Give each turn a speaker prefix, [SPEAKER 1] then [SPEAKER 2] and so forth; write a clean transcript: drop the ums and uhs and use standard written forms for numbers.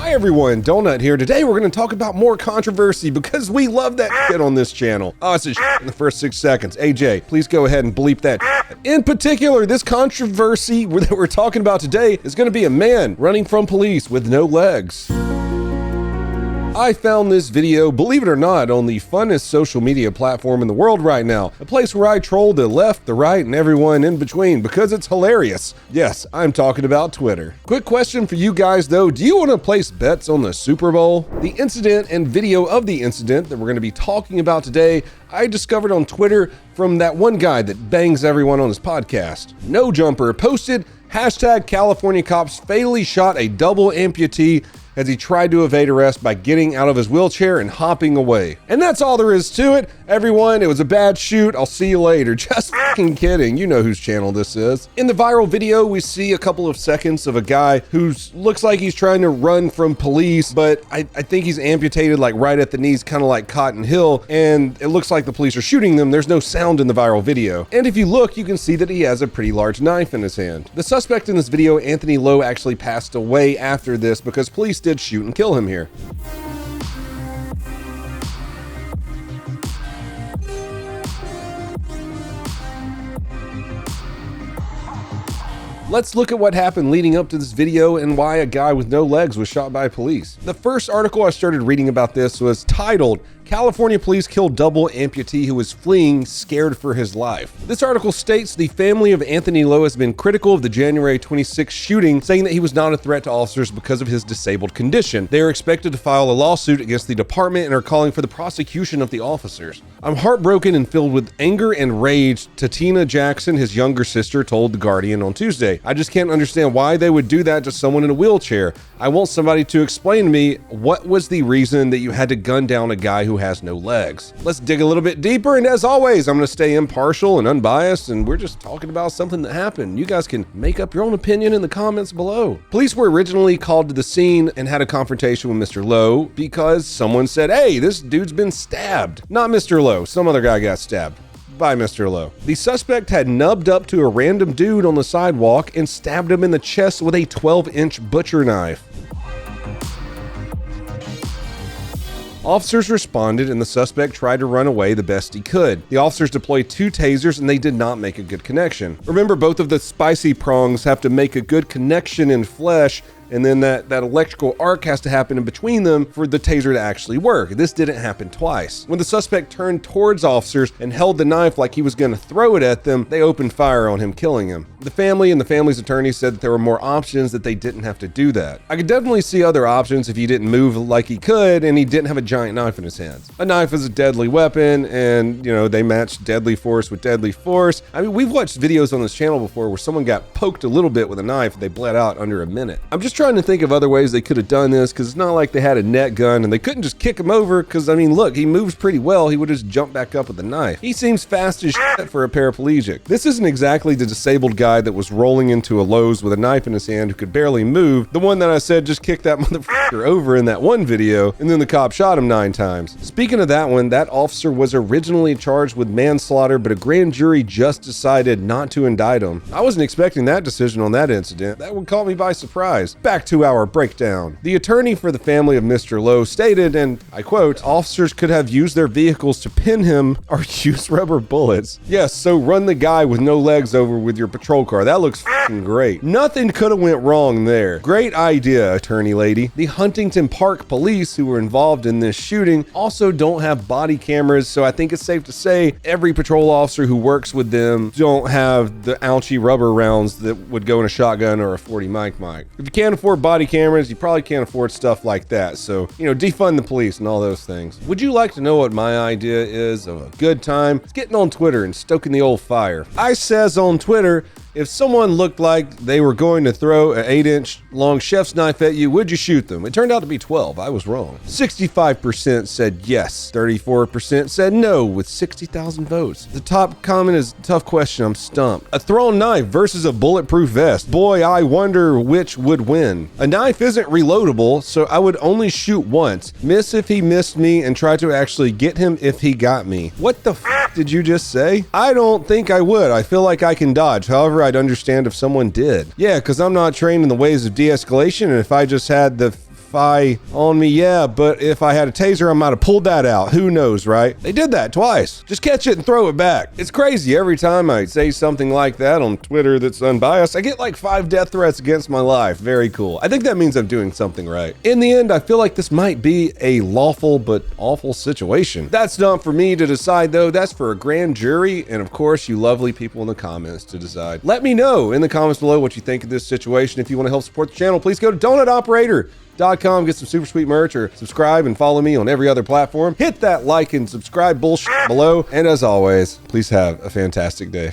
[SPEAKER 1] Hi everyone, Donut here. Today we're going to talk about more controversy because we love that shit on this channel. Oh, it's a shit in the first 6 seconds. AJ, please go ahead and bleep that shit. In particular, this controversy that we're talking about today is going to be a man running from police with no legs. I found this video, believe it or not, on the funnest social media platform in the world right now. A place where I troll the left, the right, and everyone in between because it's hilarious. Yes, I'm talking about Twitter. Quick question for you guys though, do you want to place bets on the Super Bowl? The incident and video of the incident that we're going to be talking about today, I discovered on Twitter from that one guy that bangs everyone on his podcast. No Jumper posted, hashtag California cops fatally shot a double amputee as he tried to evade arrest by getting out of his wheelchair and hopping away. And that's all there is to it. Everyone, it was a bad shoot. I'll see you later. Just fucking kidding. You know whose channel this is. In the viral video, we see a couple of seconds of a guy who looks like he's trying to run from police, but I think he's amputated like right at the knees, kind of like Cotton Hill, and it looks like the police are shooting them. There's no sound in the viral video. And if you look, you can see that he has a pretty large knife in his hand. The suspect in this video, Anthony Lowe, actually passed away after this because police did shoot and kill him here. Let's look at what happened leading up to this video and why a guy with no legs was shot by police. The first article I started reading about this was titled, California police kill double amputee who was fleeing scared for his life. This article states the family of Anthony Lowe has been critical of the January 26th shooting, saying that he was not a threat to officers because of his disabled condition. They are expected to file a lawsuit against the department and are calling for the prosecution of the officers. I'm heartbroken and filled with anger and rage, Tatina Jackson, his younger sister, told The Guardian on Tuesday. I just can't understand why they would do that to someone in a wheelchair. I want somebody to explain to me what was the reason that you had to gun down a guy who has no legs. Let's dig a little bit deeper, and as always, I'm going to stay impartial and unbiased, and we're just talking about something that happened. You guys can make up your own opinion in the comments below. Police were originally called to the scene and had a confrontation with Mr. Lowe because someone said, hey, this dude's been stabbed. Not Mr. Lowe, some other guy got stabbed by Mr. Lowe. The suspect had nubbed up to a random dude on the sidewalk and stabbed him in the chest with a 12-inch butcher knife. Officers responded and the suspect tried to run away the best he could. The officers deployed 2 tasers and they did not make a good connection. Remember, both of the spicy prongs have to make a good connection in flesh, and then that electrical arc has to happen in between them for the taser to actually work. This didn't happen twice. When the suspect turned towards officers and held the knife like he was going to throw it at them, they opened fire on him, killing him. The family and the family's attorney said that there were more options, that they didn't have to do that. I could definitely see other options if he didn't move like he could and he didn't have a giant knife in his hands. A knife is a deadly weapon, and they match deadly force with deadly force. I mean, we've watched videos on this channel before where someone got poked a little bit with a knife and they bled out under a minute. I'm just trying to think of other ways they could have done this, because it's not like they had a net gun and they couldn't just kick him over, because I mean, look, he moves pretty well. He would just jump back up with the knife. He seems fast as shit for a paraplegic. This isn't exactly the disabled guy that was rolling into a Lowe's with a knife in his hand who could barely move. The one that I said just kicked that motherfucker over in that one video, and then the cop shot him 9 times. Speaking of that one, that officer was originally charged with manslaughter, but a grand jury just decided not to indict him. I wasn't expecting that decision on that incident. That one caught me by surprise. Back to our breakdown. The attorney for the family of Mr. Lowe stated, and I quote, officers could have used their vehicles to pin him or use rubber bullets. Yes, so run the guy with no legs over with your patrol car. That looks f***ing great. Nothing could have went wrong there. Great idea, attorney lady. The Huntington Park police who were involved in this shooting also don't have body cameras, so I think it's safe to say every patrol officer who works with them don't have the ouchy rubber rounds that would go in a shotgun or a 40 mic. If you can't afford body cameras, you probably can't afford stuff like that. So, defund the police and all those things. Would you like to know what my idea is of a good time? It's getting on Twitter and stoking the old fire. I says on Twitter, if someone looked like they were going to throw an 8-inch long chef's knife at you, would you shoot them? It turned out to be 12. I was wrong. 65% said yes. 34% said no, with 60,000 votes. The top comment is, tough question, I'm stumped. A thrown knife versus a bulletproof vest. Boy, I wonder which would win. A knife isn't reloadable, so I would only shoot once. Miss if he missed me, and try to actually get him if he got me. What the f did you just say? I don't think I would. I feel like I can dodge. However, I'd understand if someone did. Yeah, because I'm not trained in the ways of de-escalation, and if I just had the justify on me, yeah, but if I had a taser, I might have pulled that out. Who knows, right? They did that twice. Just catch it and throw it back. It's crazy. Every time I say something like that on Twitter that's unbiased, I get like 5 death threats against my life. Very cool. I think that means I'm doing something right. In the end, I feel like this might be a lawful but awful situation. That's not for me to decide, though. That's for a grand jury, and of course, you lovely people in the comments to decide. Let me know in the comments below what you think of this situation. If you want to help support the channel, please go to donutoperator.com, get some super sweet merch, or subscribe and follow me on every other platform. Hit that like and subscribe bullshit below. And as always, please have a fantastic day.